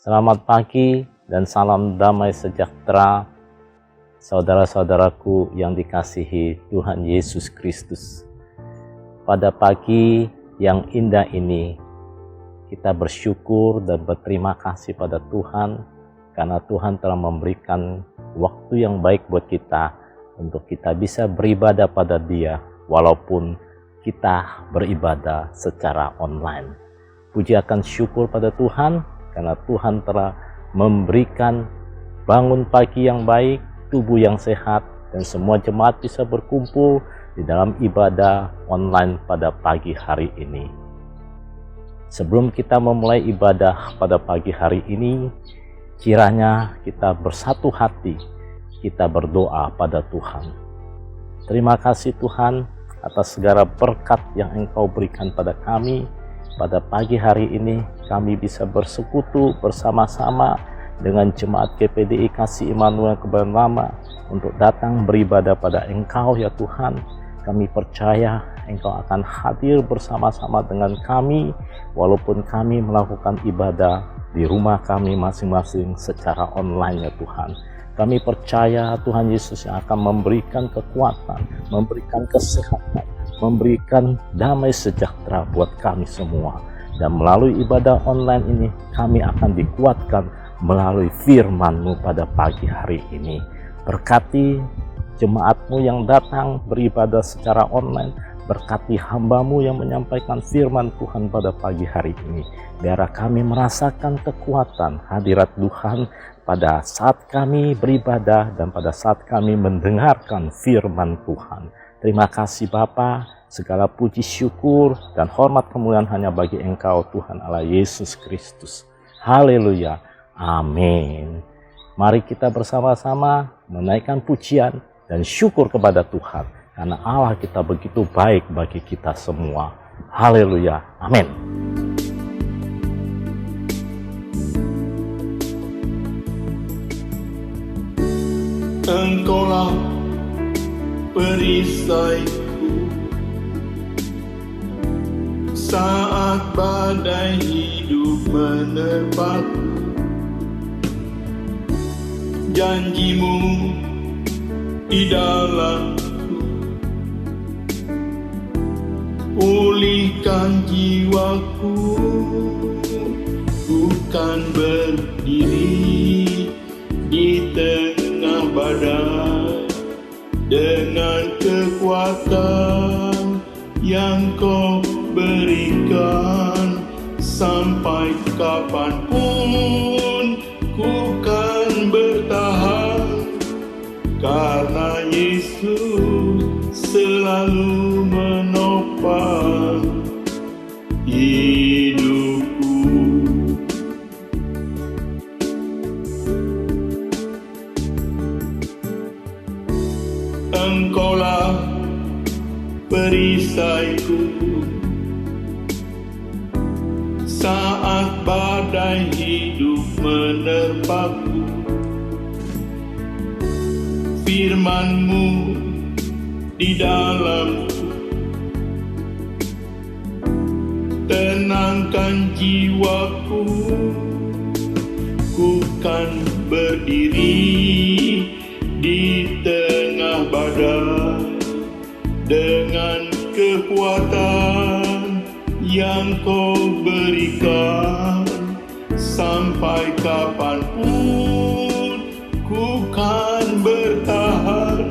Selamat pagi dan salam damai sejahtera saudara-saudaraku yang dikasihi Tuhan Yesus Kristus. Pada pagi yang indah ini, kita bersyukur dan berterima kasih pada Tuhan karena Tuhan telah memberikan waktu yang baik buat kita untuk kita bisa beribadah pada Dia walaupun kita beribadah secara online. Puji akan syukur pada Tuhan karena Tuhan telah memberikan bangun pagi yang baik, tubuh yang sehat, dan semua jemaat bisa berkumpul di dalam ibadah online pada pagi hari ini. Sebelum kita memulai ibadah pada pagi hari ini, kiranya kita bersatu hati, kita berdoa pada Tuhan. Terima kasih Tuhan atas segala berkat yang Engkau berikan pada kami. Pada pagi hari ini kami bisa bersekutu bersama-sama dengan jemaat GPDI Kasih Immanuel Kebayoran Lama untuk datang beribadah pada Engkau ya Tuhan. Kami percaya Engkau akan hadir bersama-sama dengan kami walaupun kami melakukan ibadah di rumah kami masing-masing secara online ya Tuhan. Kami percaya Tuhan Yesus yang akan memberikan kekuatan, memberikan kesehatan, memberikan damai sejahtera buat kami semua. Dan melalui ibadah online ini, kami akan dikuatkan melalui firman-Mu pada pagi hari ini. Berkati jemaat-Mu yang datang beribadah secara online, berkati hamba-Mu yang menyampaikan firman Tuhan pada pagi hari ini. Biar kami merasakan kekuatan hadirat Tuhan pada saat kami beribadah dan pada saat kami mendengarkan firman Tuhan. Terima kasih Bapa, segala puji syukur dan hormat kemuliaan hanya bagi Engkau Tuhan Allah Yesus Kristus. Haleluya, amin. Mari kita bersama-sama menaikkan pujian dan syukur kepada Tuhan, karena Allah kita begitu baik bagi kita semua. Haleluya, amin. Engkaulah perisaiku saat badai hidup menerpaku. Janji-Mu di dalamku, pulihkan jiwaku, bukan berdiri di tengah badai dengan kekuatan yang Kau berikan. Sampai kapanpun ku kan bertahan, karena Yesus selalu menopang hidupku. Engkaulah perisaiku saat badai hidup menerpaku. Firman-Mu di dalamku, tenangkan jiwaku, ku kan berdiri di tengah badai dengan kekuatan yang Kau berikan. Sampai kapanpun ku kan bertahan,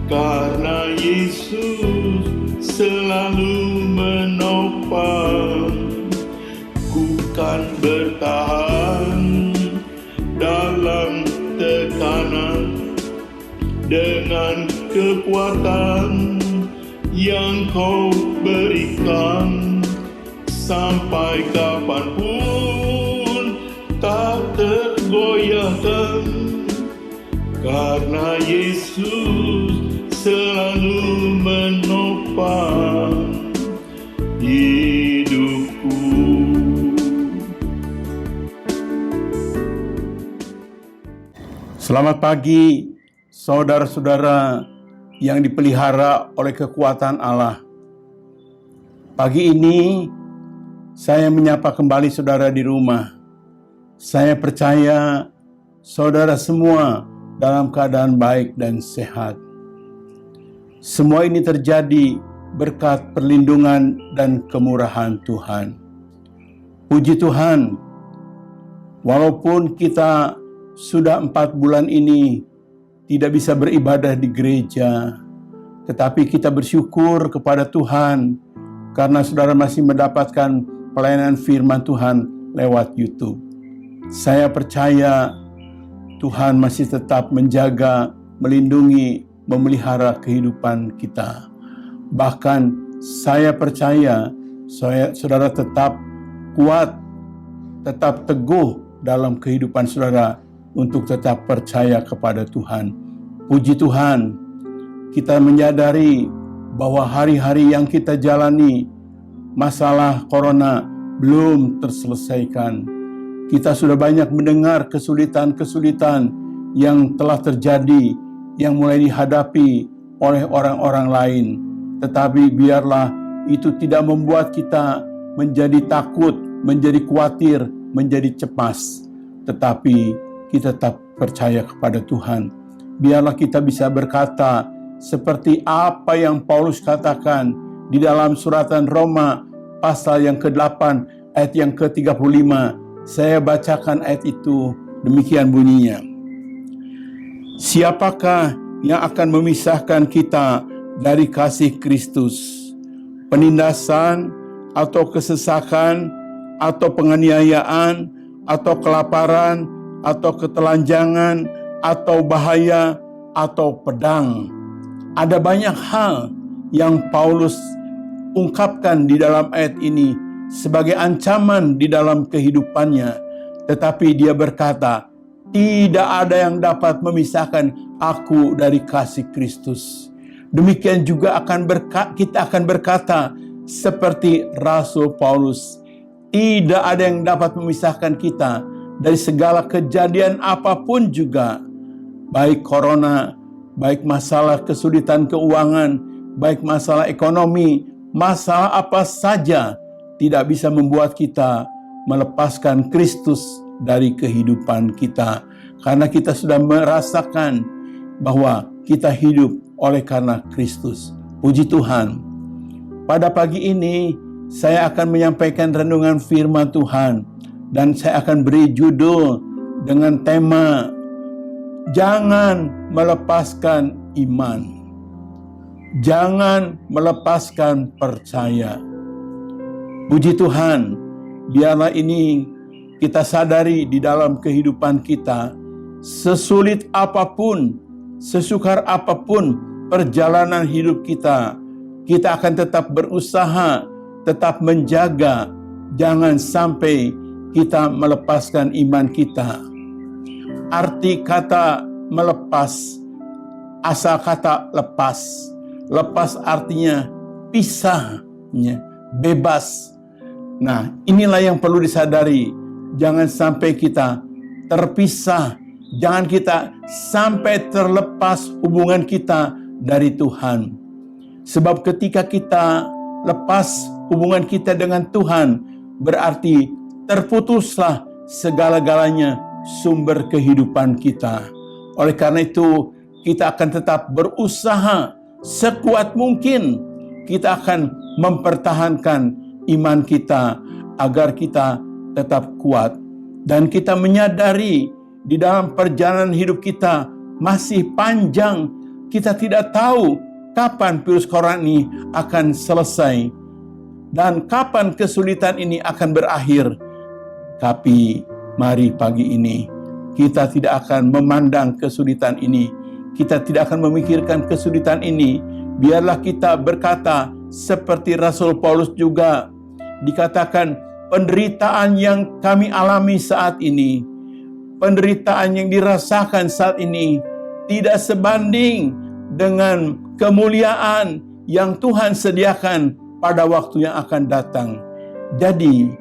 karena Yesus selalu menopang. Ku kan bertahan dalam tekanan dengan kekuatan yang Kau berikan. Sampai kapanpun tak tergoyahkan, karena Yesus selalu menopang hidupku. Selamat pagi saudara-saudara yang dipelihara oleh kekuatan Allah. Pagi ini saya menyapa kembali saudara di rumah. Saya percaya saudara semua dalam keadaan baik dan sehat. Semua ini terjadi berkat perlindungan dan kemurahan Tuhan. Puji Tuhan, walaupun kita sudah 4 bulan ini tidak bisa beribadah di gereja, tetapi kita bersyukur kepada Tuhan karena saudara masih mendapatkan pelayanan firman Tuhan lewat YouTube. Saya percaya Tuhan masih tetap menjaga, melindungi, memelihara kehidupan kita. Bahkan saya percaya saudara tetap kuat, tetap teguh dalam kehidupan saudara untuk tetap percaya kepada Tuhan. Puji Tuhan, kita menyadari bahwa hari-hari yang kita jalani, masalah corona belum terselesaikan. Kita sudah banyak mendengar kesulitan-kesulitan yang telah terjadi, yang mulai dihadapi oleh orang-orang lain. Tetapi biarlah itu tidak membuat kita menjadi takut, menjadi khawatir, menjadi cemas. Tetapi kita tetap percaya kepada Tuhan. Biarlah kita bisa berkata seperti apa yang Paulus katakan di dalam suratan Roma pasal yang ke-8 ayat yang ke-35. Saya bacakan ayat itu, demikian bunyinya. Siapakah yang akan memisahkan kita dari kasih Kristus? Penindasan atau kesesakan atau penganiayaan atau kelaparan atau ketelanjangan atau bahaya atau pedang. Ada banyak hal yang Paulus ungkapkan di dalam ayat ini sebagai ancaman di dalam kehidupannya. Tetapi dia berkata, tidak ada yang dapat memisahkan aku dari kasih Kristus. Demikian juga kita akan berkata seperti Rasul Paulus, tidak ada yang dapat memisahkan kita dari segala kejadian apapun juga, baik corona, baik masalah kesulitan keuangan, baik masalah ekonomi, masalah apa saja tidak bisa membuat kita melepaskan Kristus dari kehidupan kita. Karena kita sudah merasakan bahwa kita hidup oleh karena Kristus. Puji Tuhan. Pada pagi ini saya akan menyampaikan renungan firman Tuhan. Dan saya akan beri judul dengan tema Jangan melepaskan iman. Jangan melepaskan percaya. Puji Tuhan, biarlah ini kita sadari di dalam kehidupan kita, sesulit apapun, sesukar apapun perjalanan hidup kita, kita akan tetap berusaha, tetap menjaga, jangan sampai kita melepaskan iman kita. Arti kata melepas, asal kata lepas. Lepas artinya pisah, bebas. Nah, inilah yang perlu disadari. Jangan sampai kita terpisah. Jangan kita sampai terlepas hubungan kita dari Tuhan. Sebab ketika kita lepas hubungan kita dengan Tuhan, berarti terputuslah segala-galanya sumber kehidupan kita. Oleh karena itu, kita akan tetap berusaha sekuat mungkin. Kita akan mempertahankan iman kita agar kita tetap kuat. Dan kita menyadari di dalam perjalanan hidup kita masih panjang. Kita tidak tahu kapan virus corona ini akan selesai dan kapan kesulitan ini akan berakhir. Tapi mari pagi ini kita tidak akan memandang kesulitan ini. Kita tidak akan memikirkan kesulitan ini. Biarlah kita berkata seperti Rasul Paulus juga dikatakan, penderitaan yang kami alami saat ini, penderitaan yang dirasakan saat ini tidak sebanding dengan kemuliaan yang Tuhan sediakan pada waktu yang akan datang. Jadi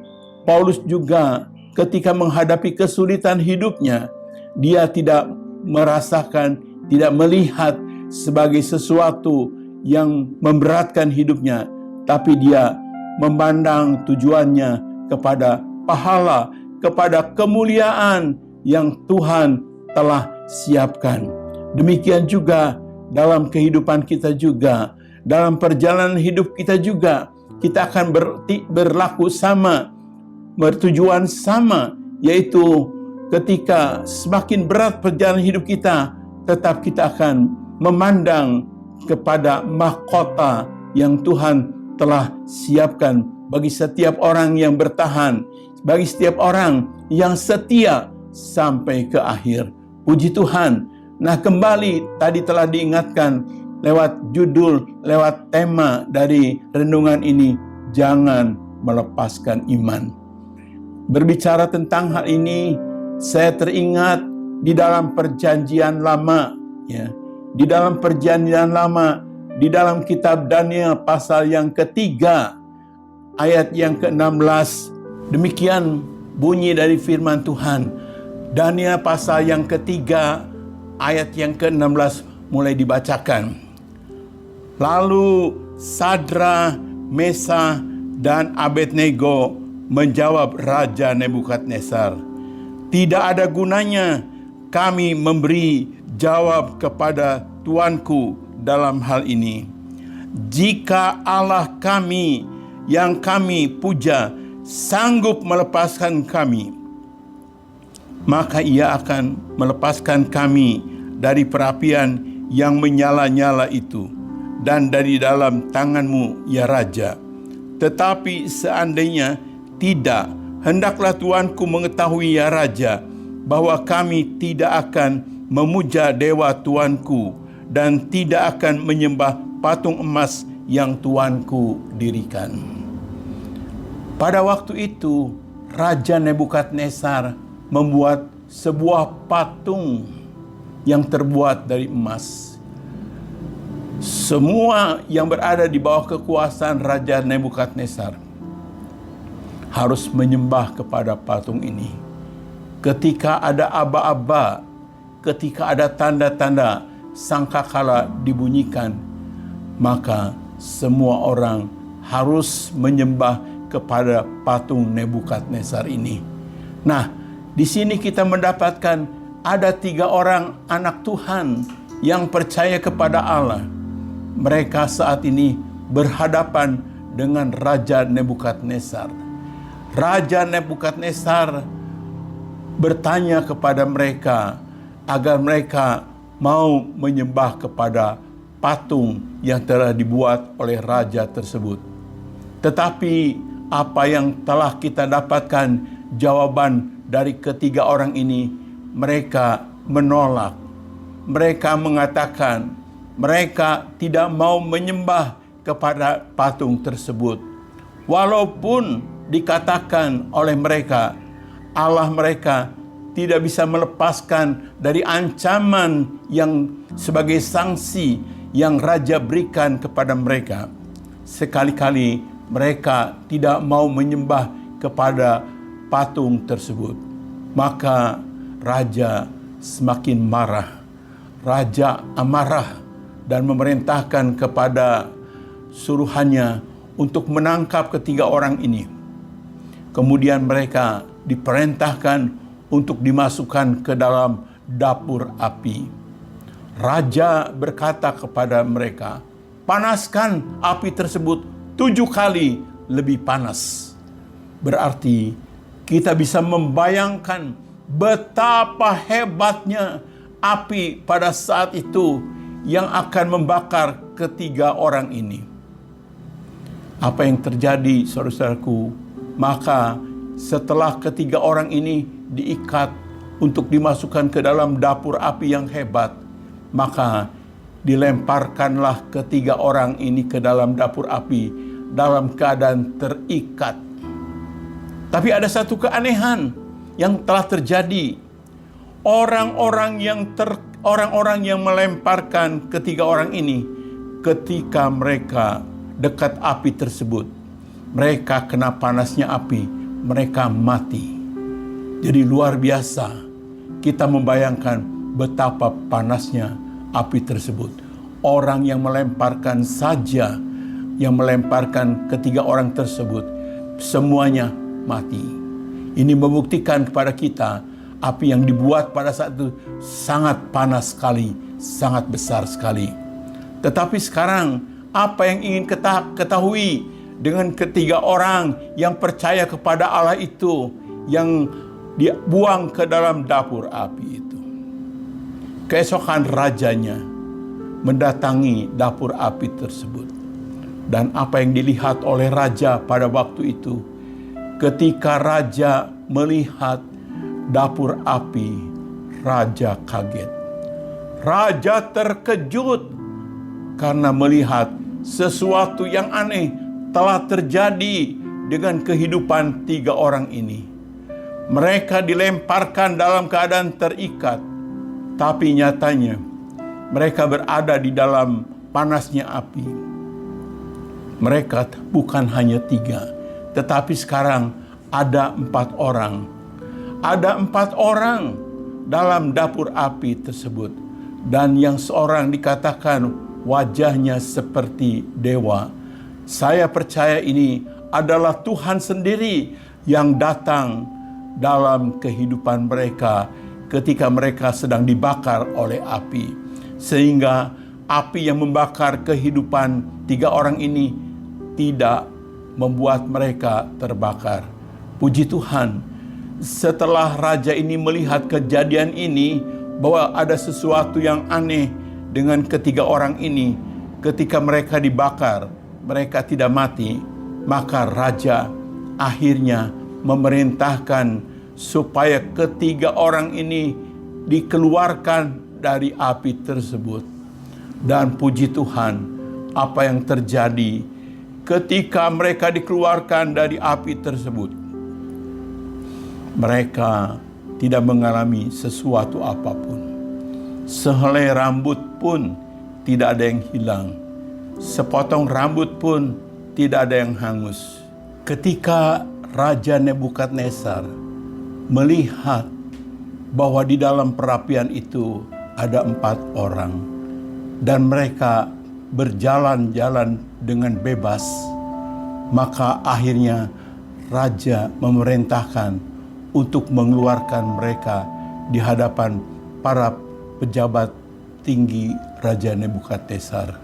Paulus juga ketika menghadapi kesulitan hidupnya, dia tidak merasakan, tidak melihat sebagai sesuatu yang memberatkan hidupnya, tapi dia memandang tujuannya kepada pahala kepada kemuliaan yang Tuhan telah siapkan. Demikian juga dalam kehidupan kita juga, dalam perjalanan hidup kita juga, kita akan berlaku sama, bertujuan sama, yaitu ketika semakin berat perjalanan hidup kita, tetap kita akan memandang kepada mahkota yang Tuhan telah siapkan bagi setiap orang yang bertahan, bagi setiap orang yang setia sampai ke akhir. Puji Tuhan. Nah, kembali tadi telah diingatkan lewat judul, lewat tema dari renungan ini, jangan melepaskan iman. Berbicara tentang hal ini, saya teringat di dalam perjanjian lama, ya. Di dalam perjanjian lama, di dalam kitab Daniel pasal yang ketiga, ayat yang ke-16, demikian bunyi dari firman Tuhan. Daniel pasal yang ketiga, ayat yang ke-16 mulai dibacakan. Lalu Sadra, Mesa, dan Abednego menjawab Raja Nebukadnezar, "Tidak ada gunanya kami memberi jawab kepada tuanku dalam hal ini. Jika Allah kami yang kami puja sanggup melepaskan kami, maka Ia akan melepaskan kami dari perapian yang menyala-nyala itu dan dari dalam tanganmu, ya Raja. Tetapi seandainya tidak, hendaklah tuanku mengetahui, ya Raja, bahwa kami tidak akan memuja dewa tuanku dan tidak akan menyembah patung emas yang tuanku dirikan." Pada waktu itu, Raja Nebukadnezar membuat sebuah patung yang terbuat dari emas. Semua yang berada di bawah kekuasaan Raja Nebukadnezar harus menyembah kepada patung ini. Ketika ada aba-aba, ketika ada tanda-tanda sangkakala dibunyikan, maka semua orang harus menyembah kepada patung Nebukadnezar ini. Nah, di sini kita mendapatkan ada 3 orang anak Tuhan yang percaya kepada Allah. Mereka saat ini berhadapan dengan Raja Nebukadnezar. Raja Nebukadnezar bertanya kepada mereka agar mereka mau menyembah kepada patung yang telah dibuat oleh raja tersebut. Tetapi apa yang telah kita dapatkan jawaban dari ketiga orang ini, mereka menolak. Mereka mengatakan mereka tidak mau menyembah kepada patung tersebut. Walaupun dikatakan oleh mereka, Allah mereka tidak bisa melepaskan dari ancaman yang sebagai sanksi yang raja berikan kepada mereka. Sekali-kali mereka tidak mau menyembah kepada patung tersebut. Maka raja semakin marah. Raja amarah dan memerintahkan kepada suruhannya untuk menangkap ketiga orang ini. Kemudian mereka diperintahkan untuk dimasukkan ke dalam dapur api. Raja berkata kepada mereka, "Panaskan api tersebut 7 kali lebih panas." Berarti kita bisa membayangkan betapa hebatnya api pada saat itu yang akan membakar ketiga orang ini. Apa yang terjadi, saudara-saudaraku? Maka setelah ketiga orang ini diikat untuk dimasukkan ke dalam dapur api yang hebat, maka dilemparkanlah ketiga orang ini ke dalam dapur api dalam keadaan terikat. Tapi ada satu keanehan yang telah terjadi. Orang-orang yang melemparkan ketiga orang ini, ketika mereka dekat api tersebut, mereka kena panasnya api, mereka mati. Jadi luar biasa kita membayangkan betapa panasnya api tersebut. Orang yang melemparkan saja, yang melemparkan ketiga orang tersebut, semuanya mati. Ini membuktikan kepada kita api yang dibuat pada saat itu sangat panas sekali, sangat besar sekali. Tetapi sekarang apa yang ingin kita ketahui dengan ketiga orang yang percaya kepada Allah itu, yang dibuang ke dalam dapur api itu. Keesokan rajanya mendatangi dapur api tersebut. Dan apa yang dilihat oleh raja pada waktu itu, ketika raja melihat dapur api, raja kaget. Raja terkejut karena melihat sesuatu yang aneh telah terjadi dengan kehidupan tiga orang ini. Mereka dilemparkan dalam keadaan terikat, tapi nyatanya mereka berada di dalam panasnya api. Mereka bukan hanya 3, tetapi sekarang ada 4 orang. Ada 4 orang dalam dapur api tersebut. Dan yang seorang dikatakan wajahnya seperti dewa. Saya percaya ini adalah Tuhan sendiri yang datang dalam kehidupan mereka ketika mereka sedang dibakar oleh api. Sehingga api yang membakar kehidupan 3 orang ini tidak membuat mereka terbakar. Puji Tuhan, setelah raja ini melihat kejadian ini, bahwa ada sesuatu yang aneh dengan ketiga orang ini, ketika mereka dibakar, mereka tidak mati, maka raja akhirnya memerintahkan supaya ketiga orang ini dikeluarkan dari api tersebut. Dan puji Tuhan, apa yang terjadi ketika mereka dikeluarkan dari api tersebut, mereka tidak mengalami sesuatu apapun. Sehelai rambut pun tidak ada yang hilang. Sepotong rambut pun tidak ada yang hangus. Ketika Raja Nebukadnezar melihat bahwa di dalam perapian itu ada 4 orang, dan mereka berjalan-jalan dengan bebas, maka akhirnya raja memerintahkan untuk mengeluarkan mereka di hadapan para pejabat tinggi Raja Nebukadnezar.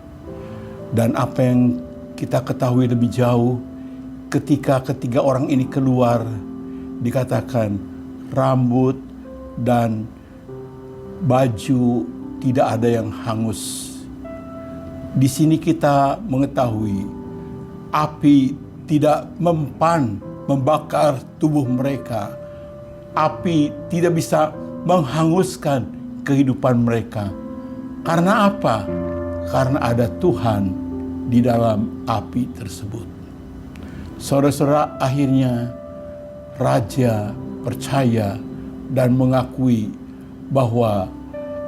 Dan apa yang kita ketahui lebih jauh, ketika ketiga orang ini keluar, dikatakan rambut dan baju tidak ada yang hangus. Di sini kita mengetahui api tidak mempan membakar tubuh mereka. Api tidak bisa menghanguskan kehidupan mereka. Karena apa? Karena ada Tuhan di dalam api tersebut. Saudara-saudara, akhirnya raja percaya dan mengakui bahwa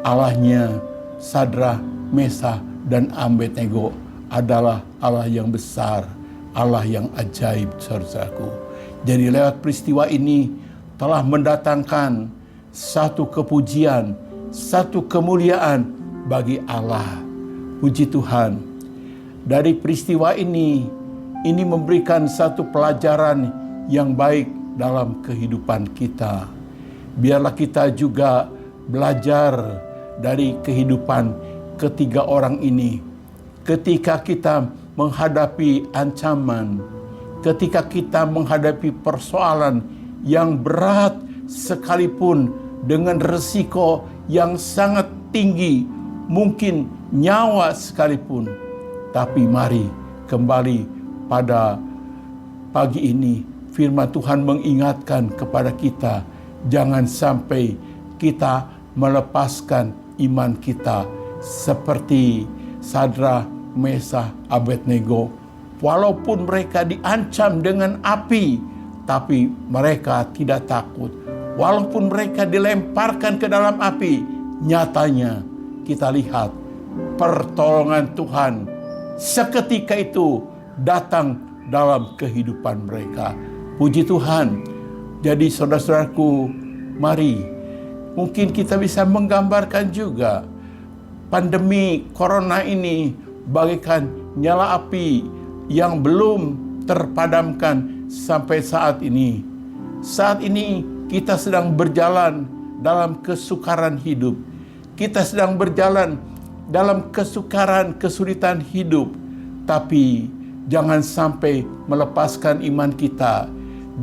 Allahnya Sadrak, Mesah, dan Abednego adalah Allah yang besar, Allah yang ajaib, saudaraku. Jadi lewat peristiwa ini telah mendatangkan satu kepujian, satu kemuliaan bagi Allah. Puji Tuhan. Dari peristiwa ini memberikan satu pelajaran yang baik dalam kehidupan kita. Biarlah kita juga belajar dari kehidupan ketiga orang ini. Ketika kita menghadapi ancaman, ketika kita menghadapi persoalan yang berat sekalipun dengan resiko yang sangat tinggi, mungkin nyawa sekalipun, tapi mari kembali pada pagi ini firman Tuhan mengingatkan kepada kita, jangan sampai kita melepaskan iman kita seperti Sadrak, Mesah, Abednego. Walaupun mereka diancam dengan api, tapi mereka tidak takut. Walaupun mereka dilemparkan ke dalam api, nyatanya kita lihat pertolongan Tuhan seketika itu datang dalam kehidupan mereka. Puji Tuhan. Jadi saudara-saudaraku, mari mungkin kita bisa menggambarkan juga pandemi corona ini bagaikan nyala api yang belum terpadamkan sampai saat ini. saat ini kita sedang berjalan dalam kesukaran hidup. Kita sedang berjalan dalam kesukaran, kesulitan hidup. Tapi jangan sampai melepaskan iman kita.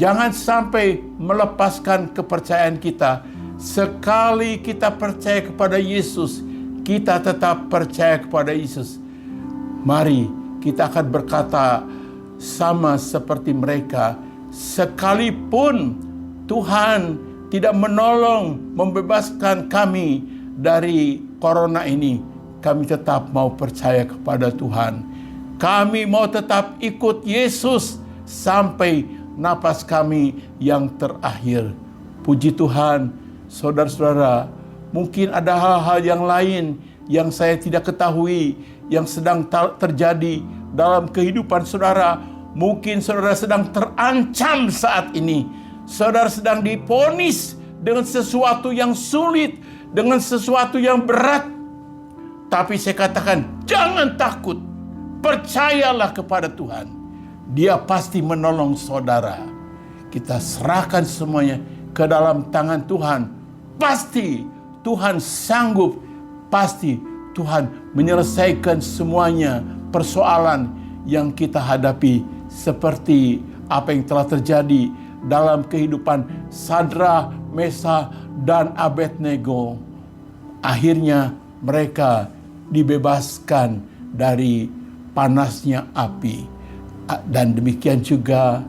Jangan sampai melepaskan kepercayaan kita. Sekali kita percaya kepada Yesus, kita tetap percaya kepada Yesus. Mari kita akan berkata sama seperti mereka. Sekalipun Tuhan tidak menolong, membebaskan kami dari corona ini, kami tetap mau percaya kepada Tuhan. Kami mau tetap ikut Yesus sampai napas kami yang terakhir. Puji Tuhan, saudara-saudara, mungkin ada hal-hal yang lain yang saya tidak ketahui, yang sedang terjadi dalam kehidupan saudara. Mungkin saudara sedang terancam saat ini. Saudara sedang divonis dengan sesuatu yang sulit, dengan sesuatu yang berat. Tapi saya katakan, jangan takut. Percayalah kepada Tuhan. Dia pasti menolong saudara. Kita serahkan semuanya ke dalam tangan Tuhan. Pasti Tuhan sanggup. Pasti Tuhan menyelesaikan semuanya persoalan yang kita hadapi. Seperti apa yang telah terjadi dalam kehidupan Sadrak, Mesah, dan Abednego. Akhirnya mereka dibebaskan dari panasnya api. Dan demikian juga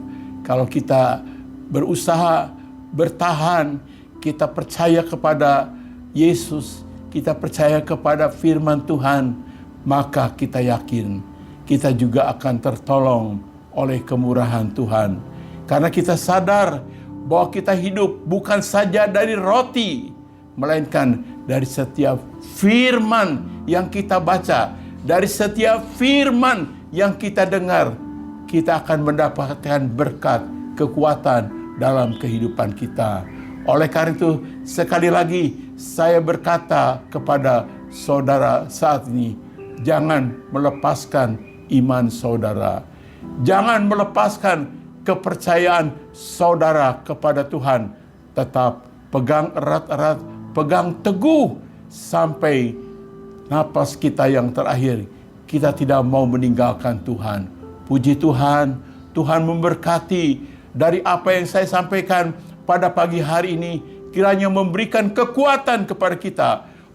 kalau kita berusaha bertahan, kita percaya kepada Yesus, kita percaya kepada firman Tuhan, maka kita yakin kita juga akan tertolong oleh kemurahan Tuhan. Karena kita sadar bahwa kita hidup bukan saja dari roti, melainkan dari setiap firman yang kita baca, dari setiap firman yang kita dengar, kita akan mendapatkan berkat, kekuatan dalam kehidupan kita. Oleh karena itu, sekali lagi saya berkata kepada saudara saat ini, jangan melepaskan iman saudara. Jangan melepaskan kepercayaan saudara kepada Tuhan. Tetap pegang erat-erat, pegang teguh sampai napas kita yang terakhir. Kita tidak mau meninggalkan Tuhan. Puji Tuhan, Tuhan memberkati dari apa yang saya sampaikan pada pagi hari ini. Kiranya memberikan kekuatan kepada kita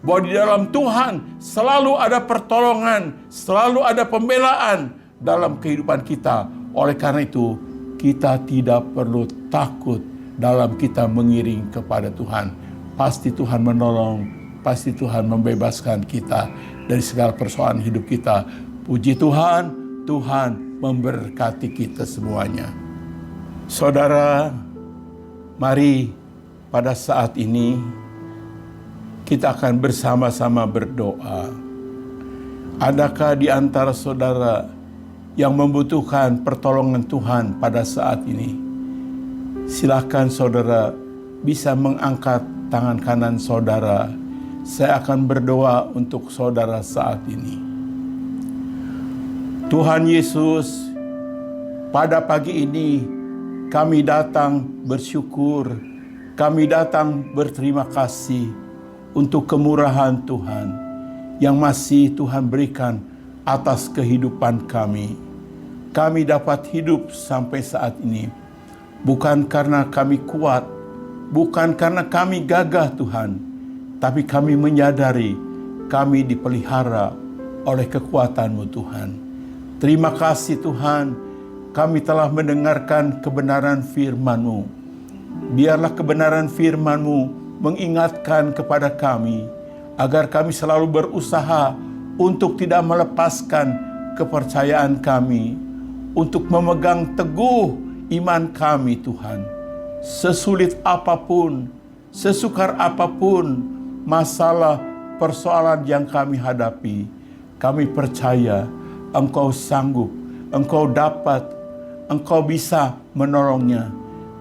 bahwa di dalam Tuhan selalu ada pertolongan, selalu ada pembelaan dalam kehidupan kita. Oleh karena itu, kita tidak perlu takut dalam kita mengiring kepada Tuhan. Pasti Tuhan menolong, pasti Tuhan membebaskan kita dari segala persoalan hidup kita. Puji Tuhan, Tuhan memberkati kita semuanya. Saudara, mari pada saat ini kita akan bersama-sama berdoa. Adakah di antara saudara yang membutuhkan pertolongan Tuhan pada saat ini? Silakan saudara bisa mengangkat tangan kanan saudara. Saya akan berdoa untuk saudara saat ini. Tuhan Yesus, pada pagi ini kami datang bersyukur, kami datang berterima kasih untuk kemurahan Tuhan yang masih Tuhan berikan atas kehidupan kami. Kami dapat hidup sampai saat ini bukan karena kami kuat, bukan karena kami gagah Tuhan, tapi kami menyadari kami dipelihara oleh kekuatan-Mu Tuhan. Terima kasih Tuhan, kami telah mendengarkan kebenaran firman-Mu. Biarlah kebenaran firman-Mu mengingatkan kepada kami, agar kami selalu berusaha untuk tidak melepaskan kepercayaan kami, untuk memegang teguh iman kami Tuhan. Sesulit apapun, sesukar apapun masalah persoalan yang kami hadapi, kami percaya Engkau sanggup, Engkau dapat, Engkau bisa menolongnya.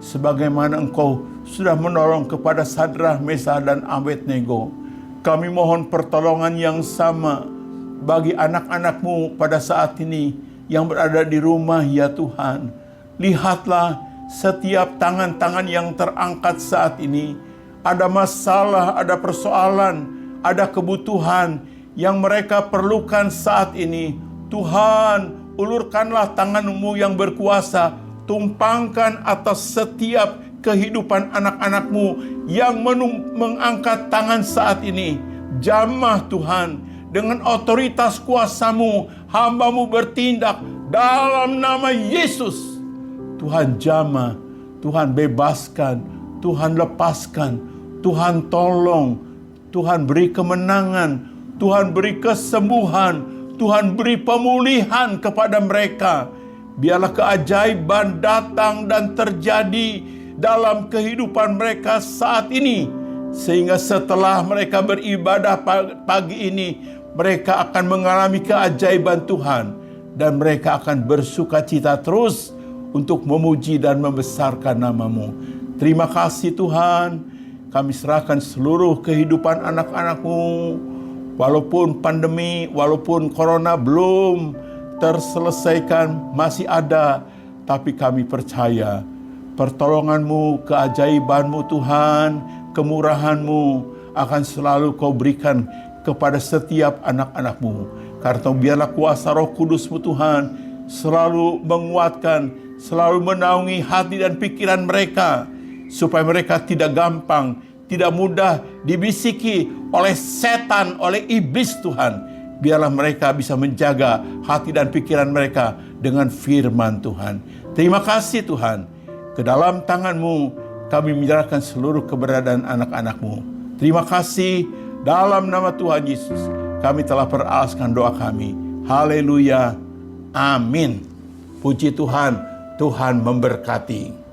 Sebagaimana Engkau sudah menolong kepada Sadrak, Mesah, dan Abednego, kami mohon pertolongan yang sama bagi anak-anak-Mu pada saat ini yang berada di rumah ya Tuhan. Lihatlah setiap tangan-tangan yang terangkat saat ini. Ada masalah, ada persoalan, ada kebutuhan yang mereka perlukan saat ini. Tuhan, ulurkanlah tangan-Mu yang berkuasa, tumpangkan atas setiap kehidupan anak-anak-Mu yang mengangkat tangan saat ini. Jamah Tuhan, dengan otoritas kuasa-Mu, hamba-Mu bertindak dalam nama Yesus. Tuhan jamah, Tuhan bebaskan, Tuhan lepaskan, Tuhan tolong, Tuhan beri kemenangan, Tuhan beri kesembuhan, Tuhan beri pemulihan kepada mereka. Biarlah keajaiban datang dan terjadi dalam kehidupan mereka saat ini, sehingga setelah mereka beribadah pagi ini, mereka akan mengalami keajaiban Tuhan, dan mereka akan bersukacita terus untuk memuji dan membesarkan nama-Mu. Terima kasih Tuhan, kami serahkan seluruh kehidupan anak-anak-Mu. Walaupun pandemi, walaupun corona belum terselesaikan, masih ada, tapi kami percaya pertolongan-Mu, keajaiban-Mu Tuhan, kemurahan-Mu akan selalu Kau berikan kepada setiap anak-anak-Mu. Karena biarlah kuasa Roh Kudus-Mu Tuhan selalu menguatkan, selalu menaungi hati dan pikiran mereka, supaya mereka tidak gampang, tidak mudah dibisiki oleh setan, oleh iblis Tuhan. Biarlah mereka bisa menjaga hati dan pikiran mereka dengan firman Tuhan. Terima kasih Tuhan. Ke dalam tangan-Mu kami menyerahkan seluruh keberadaan anak-anak-Mu. Terima kasih, dalam nama Tuhan Yesus kami telah peraskan doa kami. Haleluya. Amin. Puji Tuhan. Tuhan memberkati.